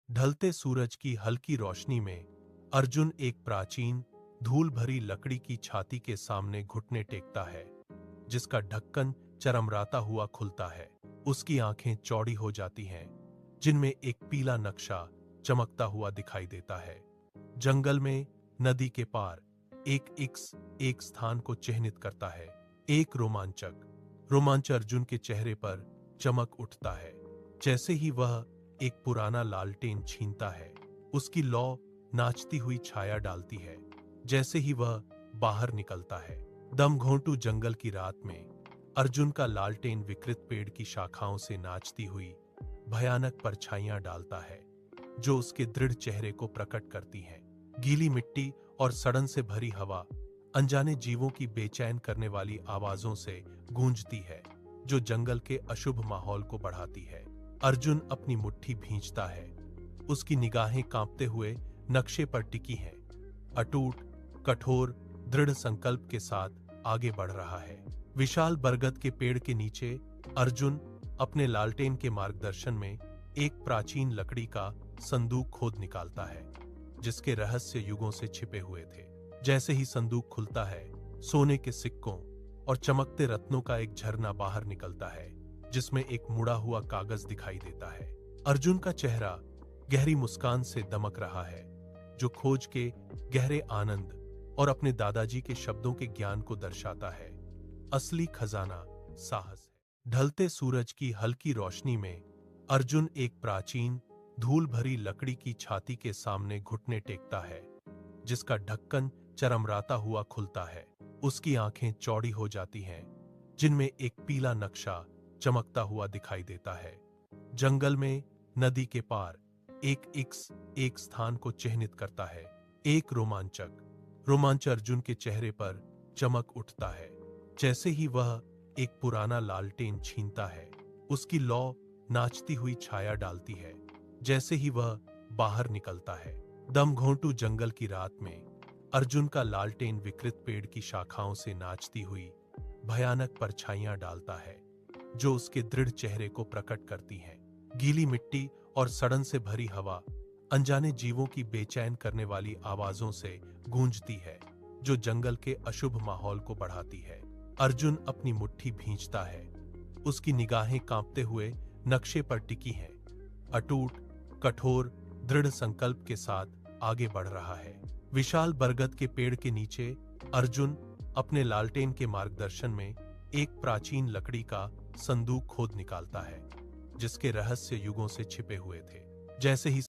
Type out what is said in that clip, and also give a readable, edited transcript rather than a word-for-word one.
ढलते सूरज की हल्की रोशनी में अर्जुन एक प्राचीन धूल भरी लकड़ी की छाती के सामने घुटने टेकता है, जिसका ढक्कन चरमराता हुआ खुलता है। उसकी आंखें चौड़ी हो जाती हैं, जिनमें एक पीला नक्शा चमकता हुआ दिखाई देता है। जंगल में नदी के पार एक स्थान को चिन्हित करता है। एक रोमांच अर्जुन के चेहरे पर चमक उठता है, जैसे ही वह एक पुराना लालटेन छीनता है। उसकी लौ नाचती हुई छाया डालती है जैसे ही वह बाहर निकलता है। दमघोंटू जंगल की रात में अर्जुन का लालटेन विकृत पेड़ की शाखाओं से नाचती हुई भयानक परछाइयां डालता है, जो उसके दृढ़ चेहरे को प्रकट करती हैं। गीली मिट्टी और सड़न से भरी हवा अनजाने जीवों की बेचैन करने वाली आवाजों से गूंजती है, जो जंगल के अशुभ माहौल को बढ़ाती है। अर्जुन अपनी मुट्ठी भींचता है, उसकी निगाहें कांपते हुए नक्शे पर टिकी हैं। अटूट, कठोर, दृढ़ संकल्प के साथ आगे बढ़ रहा है। विशाल बरगद के पेड़ के नीचे अर्जुन अपने लालटेन के मार्गदर्शन में एक प्राचीन लकड़ी का संदूक खोद निकालता है, जिसके रहस्य युगों से छिपे हुए थे। जैसे ही संदूक खुलता है, सोने के सिक्कों और चमकते रत्नों का एक झरना बाहर निकलता है, जिसमें एक मुड़ा हुआ कागज दिखाई देता है। अर्जुन का चेहरा गहरी मुस्कान से दमक रहा है, जो खोज के गहरे आनंद और अपने दादाजी के शब्दों के ज्ञान को दर्शाता है। असली खजाना साहस है। ढलते सूरज की हल्की रोशनी में अर्जुन एक प्राचीन धूल भरी लकड़ी की छाती के सामने घुटने टेकता है, जिसका ढक्कन चरमराता हुआ खुलता है। उसकी आंखें चौड़ी हो जाती हैं, जिनमें एक पीला नक्शा चमकता हुआ दिखाई देता है। जंगल में नदी के पार एक स्थान को चिन्हित करता है। एक रोमांच अर्जुन के चेहरे पर चमक उठता है, जैसे ही वह एक पुराना लालटेन छीनता है। उसकी लौ नाचती हुई छाया डालती है, जैसे ही वह बाहर निकलता है। दमघोंटू जंगल की रात में अर्जुन का लालटेन विकृत पेड़ की शाखाओं से नाचती हुई भयानक परछाइयां डालता है, जो उसके दृढ़ चेहरे को प्रकट करती हैं। गीली मिट्टी और सड़न से भरी हवा अनजाने जीवों की बेचैन करने वाली आवाजों से गूंजती है, जो जंगल के अशुभ माहौल को बढ़ाती है। अर्जुन अपनी मुट्ठी भींचता है, उसकी निगाहें कांपते हुए नक्शे पर टिकी हैं। अटूट, कठोर, दृढ़ संकल्प के साथ आगे बढ़ रहा है। विशाल बरगद के पेड़ के नीचे अर्जुन अपने लालटेन के मार्गदर्शन में एक प्राचीन लकड़ी का संदूक खोद निकालता है, जिसके रहस्य युगों से छिपे हुए थे। जैसे ही